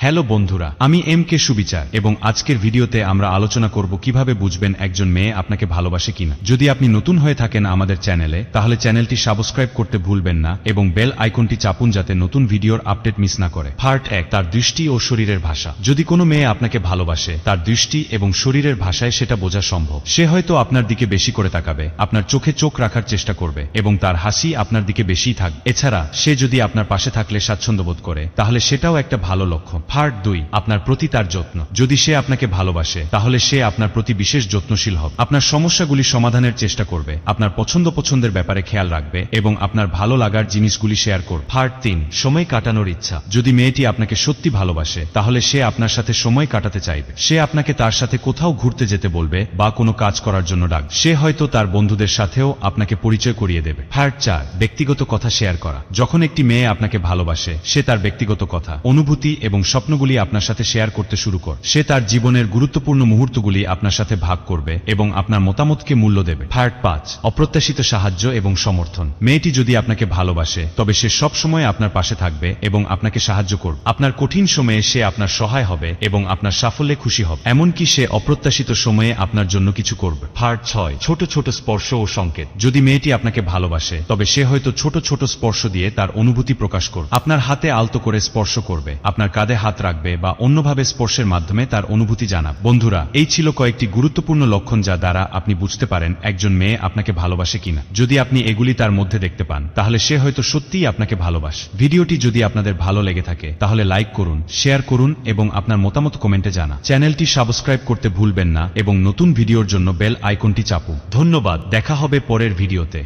Hello বন্ধুরা, আমি M K সুবিচার এবং আজকের ভিডিওতে আমরা আলোচনা করব কিভাবে বুঝবেন একজন মেয়ে আপনাকে ভালোবাসে কিনা। যদি আপনি নতুন হয়ে থাকেন আমাদের চ্যানেলে, তাহলে চ্যানেলটি সাবস্ক্রাইব করতে ভুলবেন না এবং বেল আইকনটি চাপুন যাতে নতুন ভিডিওর আপডেট মিস না করে। পার্ট 1, তার দৃষ্টি ও শরীরের ভাষা। যদি কোনো মেয়ে আপনাকে ভালোবাসে, তার দৃষ্টি এবং শরীরের ভাষায় সেটা বোঝা সম্ভব। সে হয়তো আপনার দিকে বেশি করে তাকাবে, আপনার চোখে চোখ রাখার চেষ্টা করবে এবং তার হাসি আপনার দিকে বেশিই থাকবে। এছাড়া সে যদি আপনার পাশে থাকলে স্বাচ্ছন্দ্য বোধ করে, তাহলে সেটাও একটা ভালো লক্ষণ। পার্ট 2, আপনার প্রতি তার যত্ন। যদি সে আপনাকে ভালোবাসে, তাহলে সে আপনার প্রতি বিশেষ যত্নশীল হবে, আপনার সমস্যাগুলি সমাধানের চেষ্টা করবে, আপনার পছন্দের ব্যাপারে খেয়াল রাখবে এবং আপনার ভালো লাগার জিনিসগুলি শেয়ার করবে। পার্ট 3, সময় কাটানোর ইচ্ছা। যদি মেয়েটি আপনাকে সত্যি ভালোবাসে, তাহলে সে আপনার সাথে সময় কাটাতে চাইবে। সে আপনাকে তার সাথে কোথাও ঘুরতে যেতে বলবে বা কোনো কাজ করার জন্য ডাকবে। সে হয়তো তার বন্ধুদের সাথেও আপনাকে পরিচয় করিয়ে দেবে। পার্ট 4, ব্যক্তিগত কথা শেয়ার করা। যখন একটি মেয়ে আপনাকে ভালোবাসে, সে তার ব্যক্তিগত কথা, অনুভূতি এবং স্বপ্নগুলি আপনার সাথে শেয়ার করতে শুরু করে। সে তার জীবনের গুরুত্বপূর্ণ মুহূর্তগুলি আপনার সাথে ভাগ করবে এবং আপনার মতামতকে মূল্য দেবে। পার্ট 5, অপ্রত্যাশিত সাহায্য এবং সমর্থন। মেয়েটি যদি আপনাকে ভালোবাসে, তবে সে সব সময় আপনার পাশে থাকবে এবং আপনাকে সাহায্য করবে। আপনার কঠিন সময়ে সে আপনার সহায় হবে এবং আপনার সাফল্যে খুশি হবে। এমনকি সে অপ্রত্যাশিত সময়ে আপনার জন্য কিছু করবে। পার্ট 6, ছোট ছোট স্পর্শ ও সংকেত। যদি মেয়েটি আপনাকে ভালোবাসে, তবে সে হয়তো ছোট ছোট স্পর্শ দিয়ে তার অনুভূতি প্রকাশ করবে। আপনার হাতে আলতো করে স্পর্শ করবে, আপনার কাঁধে হাত রাখবে বা অন্যভাবে স্পর্শের মাধ্যমে তার অনুভূতি জানাবে। বন্ধুরা, এই ছিল কয়েকটি গুরুত্বপূর্ণ লক্ষণ যা দ্বারা আপনি বুঝতে পারেন একজন মেয়ে আপনাকে ভালোবাসে কিনা। যদি আপনি এগুলি তার মধ্যে দেখতে পান, তাহলে সে হয়তো সত্যিই আপনাকে ভালোবাসে। ভিডিওটি যদি আপনাদের ভালো লেগে থাকে, তাহলে লাইক করুন, শেয়ার করুন এবং আপনার মতামত কমেন্টে জানান। চ্যানেলটি সাবস্ক্রাইব করতে ভুলবেন না এবং নতুন ভিডিওর জন্য বেল আইকনটি চাপুন। ধন্যবাদ, দেখা হবে পরের ভিডিওতে।